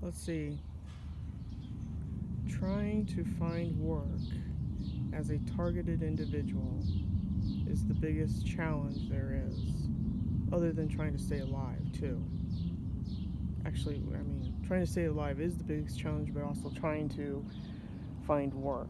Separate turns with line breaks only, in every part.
Let's see. Trying to find work as a targeted individual is the biggest challenge there is, other than trying to stay alive, too. Actually, I mean, trying to stay alive is the biggest challenge, but also trying to find work.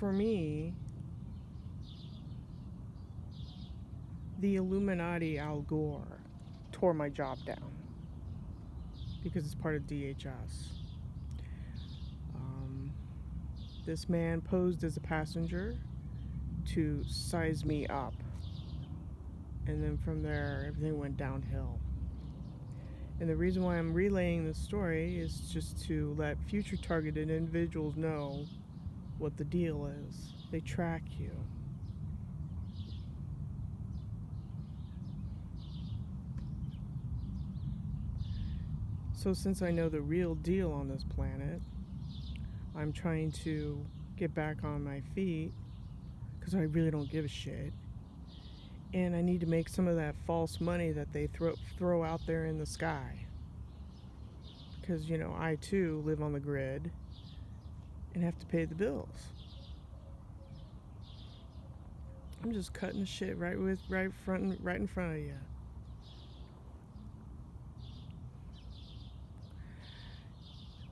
For me, the Illuminati Al Gore tore my job down because it's part of DHS. Um, this man posed as a passenger to size me up, and then from there, everything went downhill. And the reason why I'm relaying this story is just to let future targeted individuals know what the deal is. They track you. So since I know the real deal on this planet, I'm trying to get back on my feet because I really don't give a shit. And I need to make some of that false money that they throw out there in the sky. Because, I too live on the grid and have to pay the bills. I'm just cutting the shit right in front of you.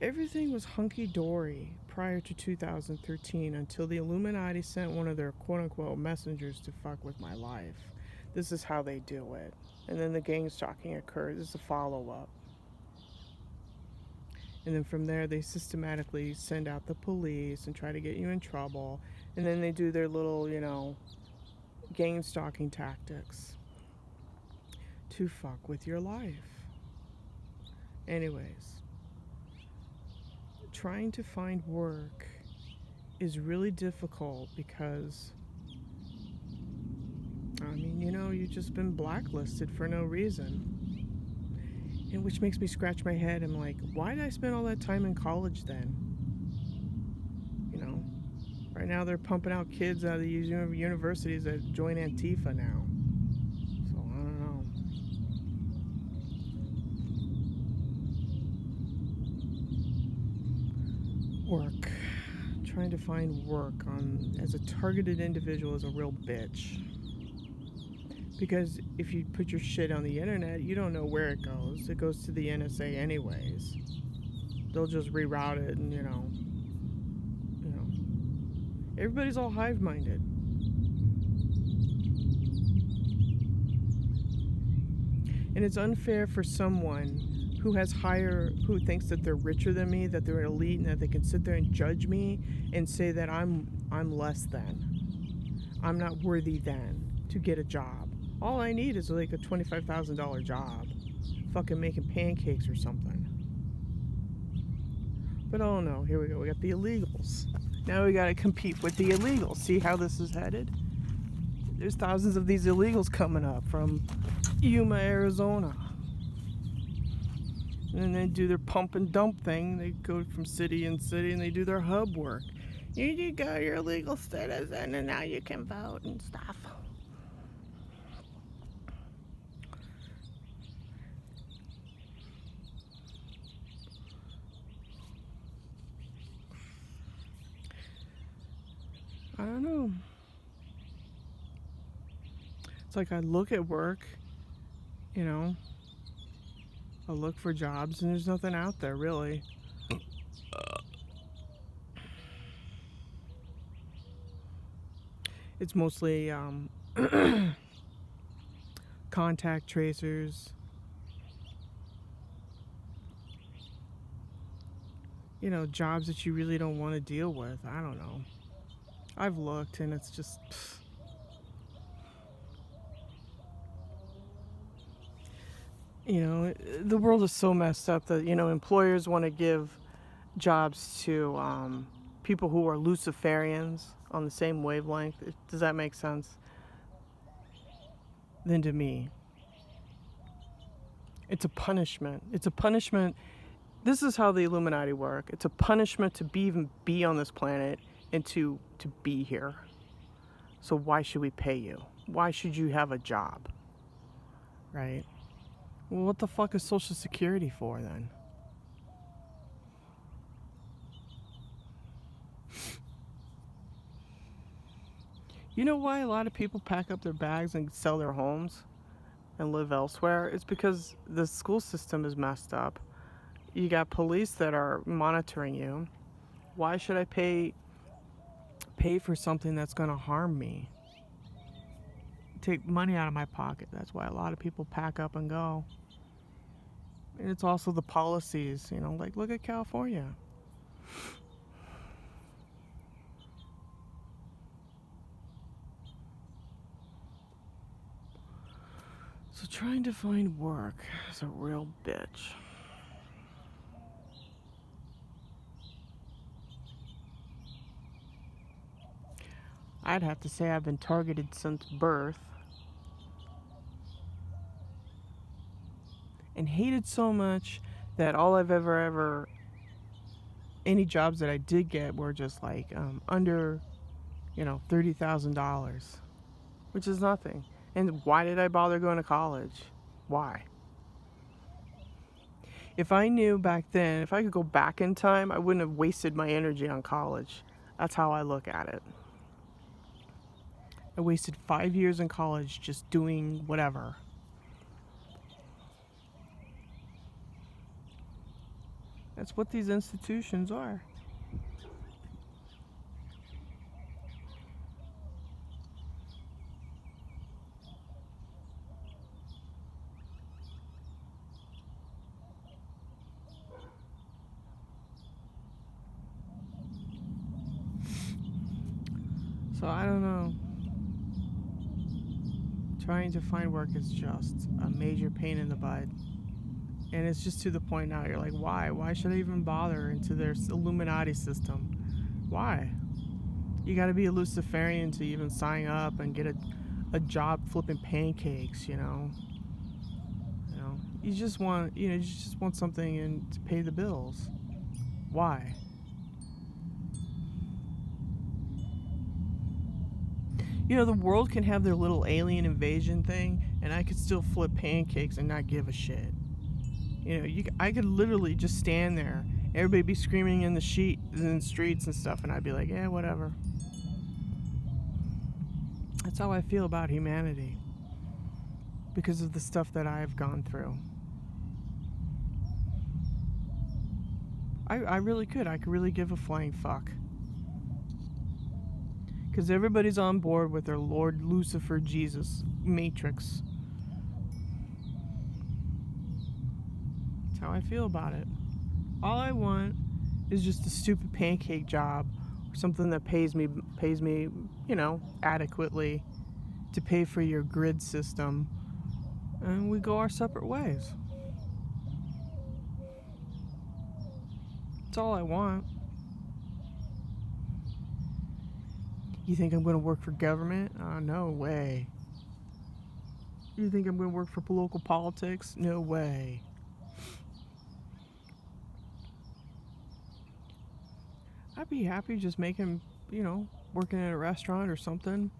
Everything was hunky-dory prior to 2013 until the Illuminati sent one of their quote-unquote messengers to fuck with my life. This is how they do it. And then the gang stalking occurs. This is a follow-up. And then from there, they systematically send out the police and try to get you in trouble. And then they do their little, gang stalking tactics to fuck with your life. Anyways, trying to find work is really difficult because, you've just been blacklisted for no reason. And which makes me scratch my head. I'm like, why did I spend all that time in college then? Right now they're pumping out kids out of these universities that join Antifa now. So I don't know. Work. Trying to find work as a targeted individual is a real bitch. Because if you put your shit on the internet, you don't know where it goes. It goes to the NSA anyways. They'll just reroute it and, everybody's all hive-minded. And it's unfair for someone who thinks that they're richer than me, that they're elite, and that they can sit there and judge me and say that I'm less than. I'm not worthy then to get a job. All I need is like a $25,000 job. Fucking making pancakes or something. But oh no, here we go. We got the illegals. Now we gotta compete with the illegals. See how this is headed? There's thousands of these illegals coming up from Yuma, Arizona. And then they do their pump and dump thing. They go from city in city and they do their hub work. You got your legal status and then now you can vote and stuff. I don't know. It's like I look at work, I look for jobs and there's nothing out there really. It's mostly contact tracers, jobs that you really don't want to deal with. I don't know. I've looked and it's just the world is so messed up that employers want to give jobs to people who are Luciferians on the same wavelength. Does that make sense? Than to me. It's a punishment. It's a punishment This is how the Illuminati work. It's a punishment to even be on this planet and to be here. So why should we pay you? Why should you have a job? Right? Well, what the fuck is Social Security for then? You know why a lot of people pack up their bags and sell their homes and live elsewhere? It's because the school system is messed up. You got police that are monitoring you. Why should I pay for something that's going to harm me? Take money out of my pocket. That's why a lot of people pack up and go. And it's also the policies, like look at California. So trying to find work is a real bitch. I'd have to say I've been targeted since birth. And hated so much that all I've ever any jobs that I did get were just like under $30,000, which is nothing. And why did I bother going to college? Why? If I knew back then, if I could go back in time, I wouldn't have wasted my energy on college. That's how I look at it. I wasted 5 years in college just doing whatever. That's what these institutions are. So I don't know. Trying to find work is just a major pain in the butt. And it's just to the point now, you're like, why? Why should I even bother into their Illuminati system? Why? You gotta be a Luciferian to even sign up and get a job flipping pancakes, You just want, something and to pay the bills. Why? The world can have their little alien invasion thing, and I could still flip pancakes and not give a shit. I could literally just stand there, everybody be screaming in the streets and stuff, and I'd be like, yeah, whatever. That's how I feel about humanity, because of the stuff that I've gone through. I really could. I could really give a flying fuck. Because everybody's on board with their Lord Lucifer Jesus Matrix. That's how I feel about it. All I want is just a stupid pancake job, or something that pays me, adequately to pay for your grid system, and we go our separate ways. That's all I want. You think I'm going to work for government? No way. You think I'm going to work for local politics? No way. I'd be happy just making, working at a restaurant or something.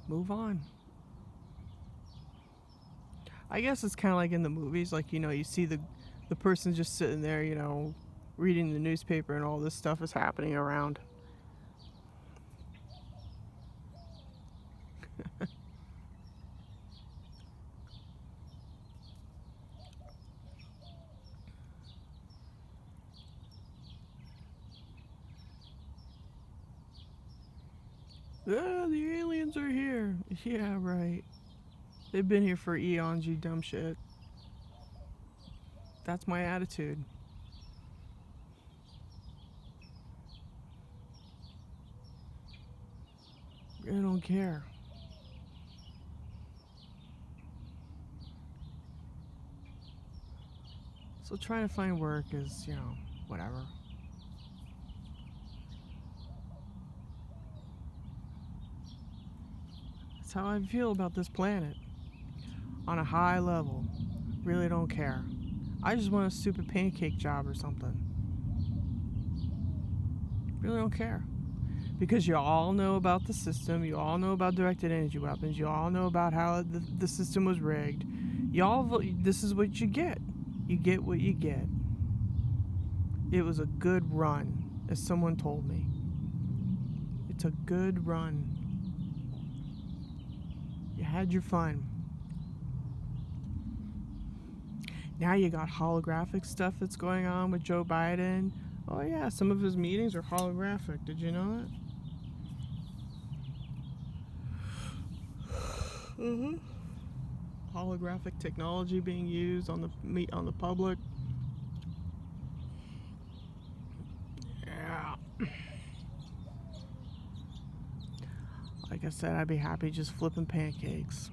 Move on. I guess it's kind of like in the movies, like, you see the person just sitting there, reading the newspaper and all this stuff is happening around. The aliens are here. Yeah, right. They've been here for eons, you dumb shit. That's my attitude. I don't care. So trying to find work is, whatever. That's how I feel about this planet. on a high level. Really don't care. I just want a stupid pancake job or something. Really don't care. Because you all know about the system. You all know about directed energy weapons. You all know about how the system was rigged. Y'all, this is what you get. You get what you get. It was a good run, as someone told me. It's a good run. You had your fun. Now you got holographic stuff that's going on with Joe Biden. Oh yeah, some of his meetings are holographic. Did you know that? Holographic technology being used on the public. Yeah. Like I said, I'd be happy just flipping pancakes.